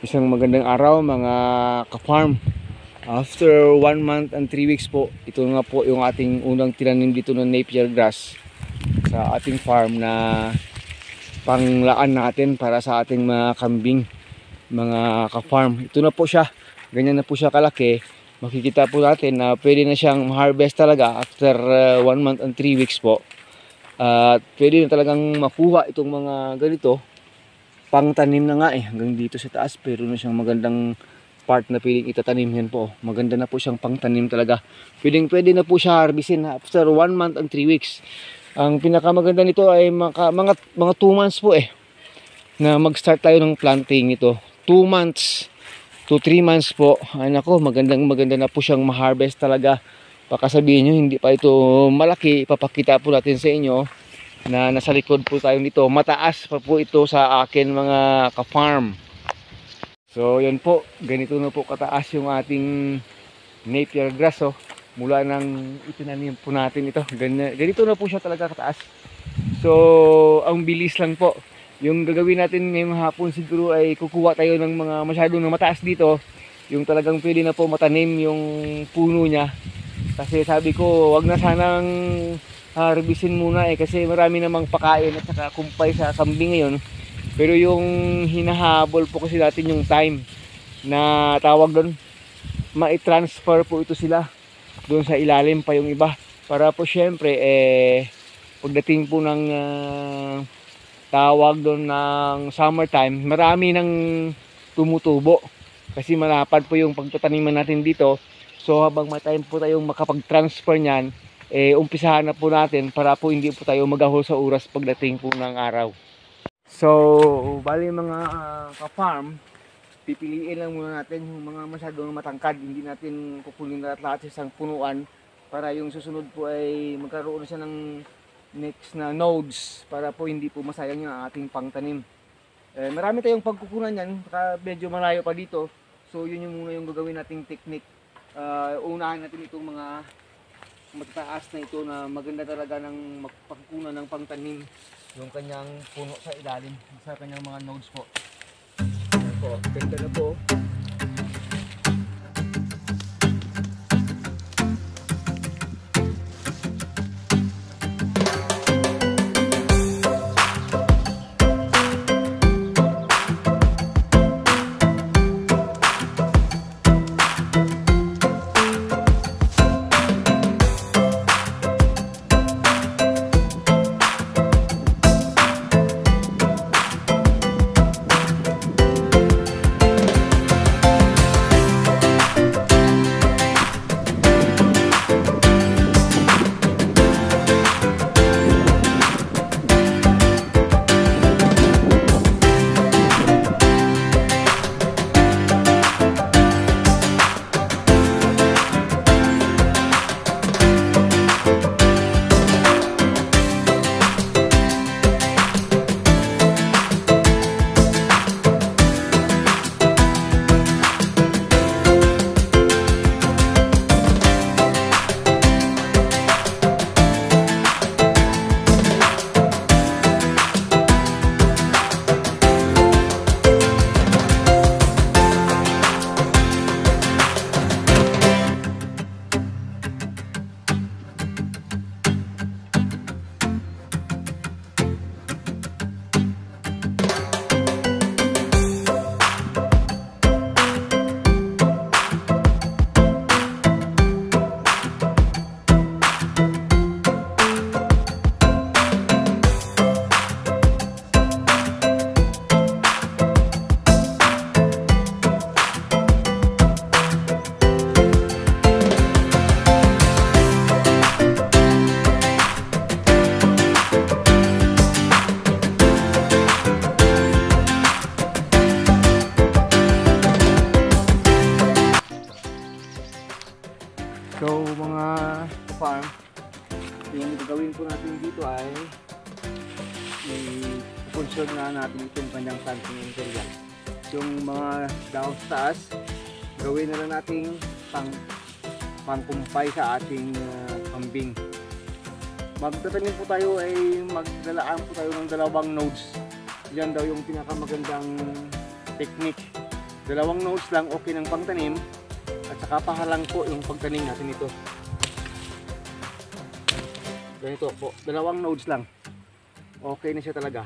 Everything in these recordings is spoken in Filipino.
Isang magandang araw mga ka-farm. After 1 month and 3 weeks po, ito nga po yung ating unang tinanim dito ng Napier grass sa ating farm na panglaan natin para sa ating mga kambing, mga ka-farm. Ito na po siya, ganyan na po siya kalaki. Makikita po natin na pwede na siyang harvest talaga after 1 month and 3 weeks po. At pwede na talagang makuha itong mga ganito. Pang tanim na nga hanggang dito sa taas, pero na siyang magandang part na pwedeng itatanim. Yan po, maganda na po siyang pang tanim talaga. Pwede na po siya harvestin after 1 month and 3 weeks. Ang pinakamaganda nito ay mga 2 months po na mag-start tayo ng planting ito. 2 months to 3 months po. Ay nako, maganda na po siyang ma-harvest talaga. Baka sabihin nyo hindi pa ito malaki, ipapakita po natin sa inyo na nasa likod po tayo nito. Mataas pa po ito sa akin mga ka-farm. So yan po, ganito na po kataas yung ating Napier grass mula nang itinanim po natin ito. Ganito na po siya talaga kataas. So ang bilis lang po. Yung gagawin natin ngayong hapon siguro ay kukuha tayo ng mga masyadong na mataas dito, yung talagang pwede na po matanim yung puno niya. Kasi sabi ko wag na sanang harvestin muna kasi marami namang pakain at saka kumpay sa kambing ngayon. Pero yung hinahabol po kasi natin yung time na tawag doon, mai-transfer po ito sila doon sa ilalim pa yung iba, para po syempre pagdating po ng tawag doon ng summertime, marami nang tumutubo kasi malapad po yung pagtataniman natin dito. So habang may time po tayong makapag-transfer niyan, umpisahan na po natin para po hindi po tayo magahol sa oras pagdating po ng araw. So bali mga ka-farm, pipiliin lang muna natin yung mga masyadong matangkad. Hindi natin kukunin lahat sa isang punuan para yung susunod po ay magkaroon na siya ng next na nodes para po hindi po masayang yung ating pangtanim. Marami tayong pagkukunan yan, medyo malayo pa dito. So yun yung muna yung gagawin nating technique. Unahin natin itong mga matataas na ito na maganda talaga ng magpagkunan ng pangtanim, yung kanyang puno sa ilalim sa kanyang mga nodes po. Ayan po, ganda na po. So mga farm, yung gagawin po natin dito ay i-conserve na natin itong kanyang planting material. Yung mga daon sa taas, gawin na lang natin pangkumpay sa ating kambing. Magtatanim po tayo ay maglalaan po tayo ng 2 nodes. Yan daw yung pinakamagandang technique Dalawang nodes lang okay ng pangtanim at saka pahalang po yung pagtanim natin ito. Ganito po, dalawang nodes lang. Okay na siya talaga.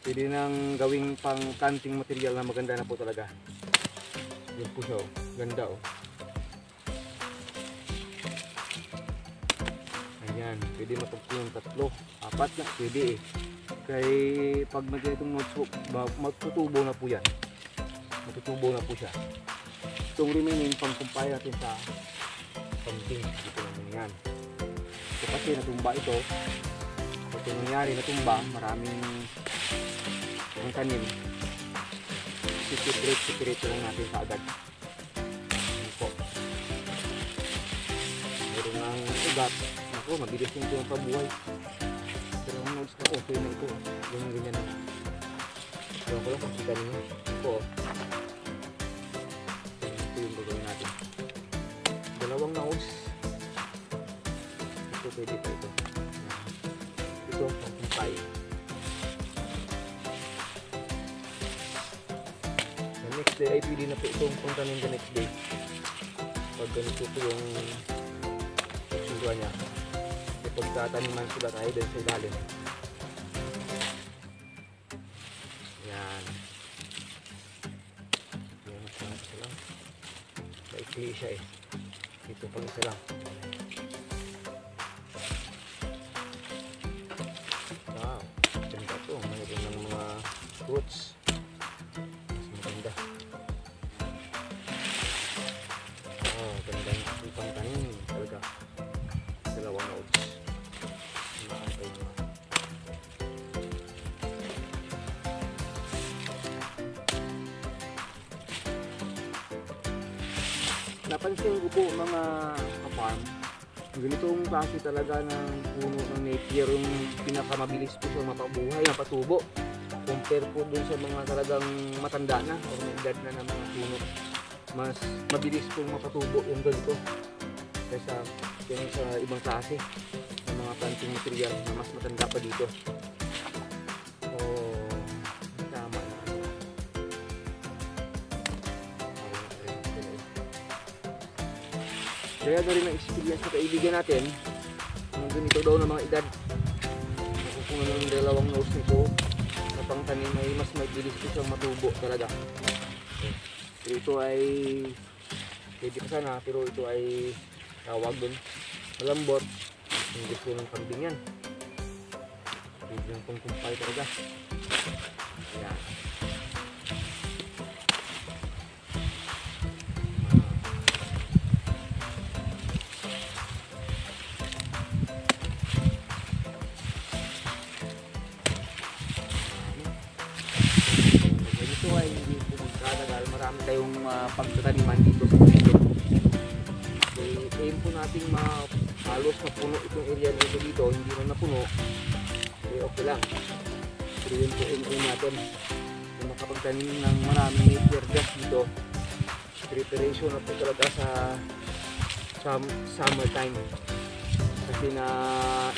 Pwede nang gawing pang planting material na maganda na po talaga. Yan po siya, oh. Ganda oh. Ayan, pwede matagpuan 3, 4 na, pwede eh. Kaya pag magiging nodes po, matutubo na po yan. Matutubo na po siya. Itong remaining pang kumpay natin sa planting. Dito naman yan. So kasi natumba ito. Pag ito nangyari natumba, maraming ang tanim. Separate lang natin sa agad. Ayan po. Meron ng ugat. Ako, mabilis yung ito ang pabuhay. Pero ang nodes na okay na ito. Ganyan na. Ewan ko lang kung kita ninyo. Ito. Ito yung gagawin natin. Dalawang nodes. Ito pwede pa ito. Ito, pangkumpay. The next day ay pwede na po itong pangtanim the next day. Pag ganito po yung itsura niya. Pagtataniman sila tayo din sa ilalim. Yan. Yan pang isa lang. Maikli siya eh. Dito pang isa lang. Wow. Ganda to. Mayroon ng mga fruits. Mas maganda. Wow. Ganda ng pang tanim. Talaga. Dalawang nodes. Napansin ko po mga ka-farm, ganitong klase talaga ng puno ng napier yung pinakamabilis po siya mapabuhay, mapatubo compare po dun sa mga talagang matanda na o may edad na ng mga puno. Mas mabilis pong mapatubo yung ganito kaysa yung sa ibang klase ng mga planting material na mas matanda pa dito. So, tama na. Kaya na rin ang experience na kaibigan natin ng ganito daw ng mga edad. Nakukuha ng dalawang nose nito na pangtanim ay mas mabilis po siyang matubo talaga. Pero ito ay pwede pa sana, pero ito ay tawag dun malambot. Yung gusto ng kambing yan. Pwede yung pangkumpay talaga. Ayan. Ito ay hindi po magkatagal. Marami tayong pagtataniman dito sa bundok. Aim po natin halos mapuno itong area nito dito. Hindi man napuno, okay lang. Pero yun po aim natin. Kung makapagtanim ng maraming napier grass dito, preparation na po talaga sa summer time. Kasi na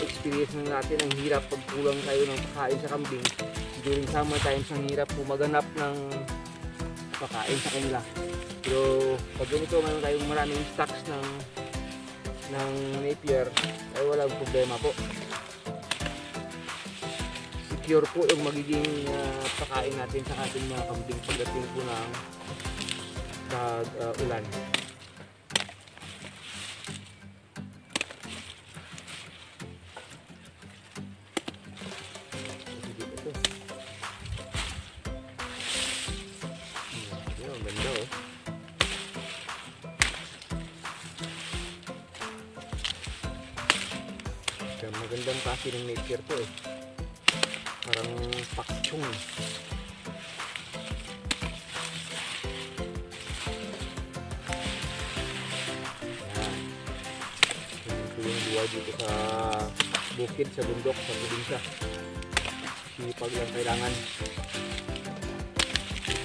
experience na natin ang hirap pag kulang tayo ng pagkain sa kambing. During summer times, ang hirap po maganap ng pagkain sa kanila. Pero pag ganito, mayroon tayong maraming stocks ng napier, ay walang problema po. Secure po yung magiging pagkain natin sa ating mga kambing pagdating po ng ulan. Magandang klase ng napier to eh. Parang pakchong. Ayan. Ito yung buhay dito sa bukid, sa bundok, sa probinsya. Sipag lang kailangan.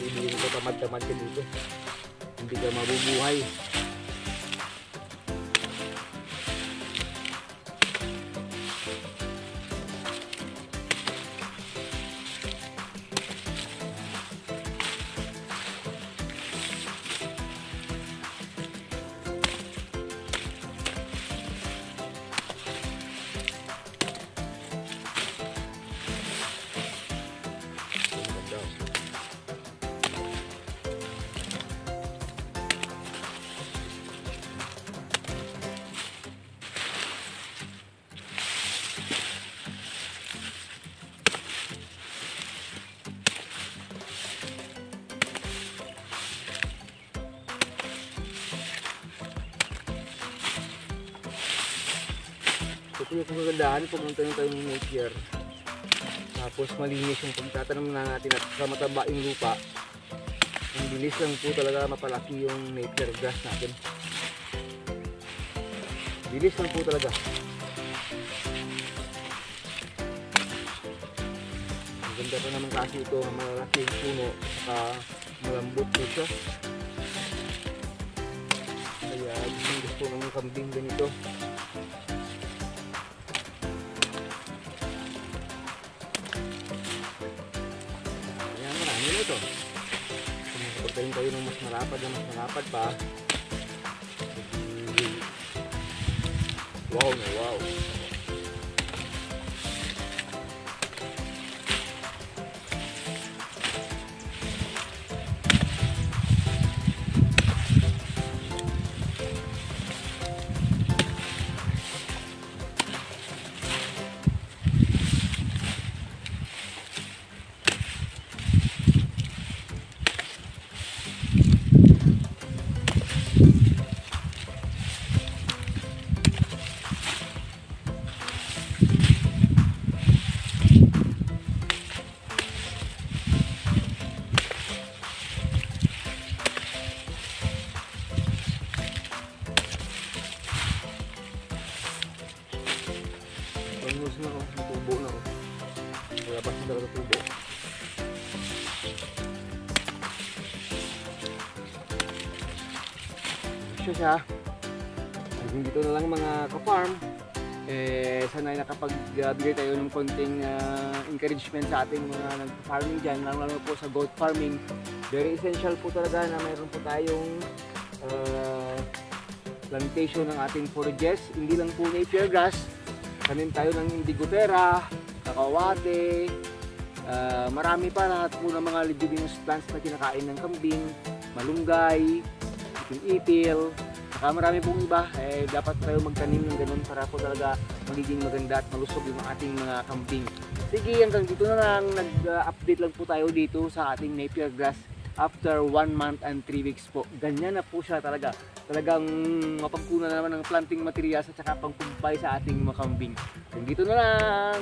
Hindi ko tamad-tamad ka dito. Hindi ka mabubuhay. po yung kagandahan pag magtanim tayo ng napier. Tapos malinis yung pagtatanim na natin at sa mataba yung lupa. Ang bilis lang po talaga mapalaki yung napier grass natin. Bilis lang po talaga. Ang ganda pa naman kasi ito, malaki yung puno, saka malambot po siya. Kaya gusto ng kambing ganito. Ayan, marami na ito. Kung makapagtayin tayo ng mas malapad pa. Wow na wow. Pangos na ako, tubo na ako. Wala pa siya talaga tubo. Siya. Hanggang dito na lang mga ka-farm. Sana ay nakapagbigay tayo ng konting encouragement sa ating mga nag-farming dyan, lalo po sa goat farming. Very essential po talaga na mayroon po tayong plantation ng ating forages, hindi lang po napier grass. Tanim tayo ng indigotera, kakawate, marami pa lahat po ng mga leguminous plants na kinakain ng kambing, malunggay, ipil, saka marami pong iba. Dapat tayo magtanim ng ganun para po talaga magiging maganda at malusog yung ating mga kambing. Sige, hanggang dito na lang, nag-update lang po tayo dito sa ating napier grass after 1 month and 3 weeks po. Ganyan na po siya talaga. Talagang mapagkunan naman ng planting materials at saka pangpumpay sa ating mga kambing. Hanggang dito na lang.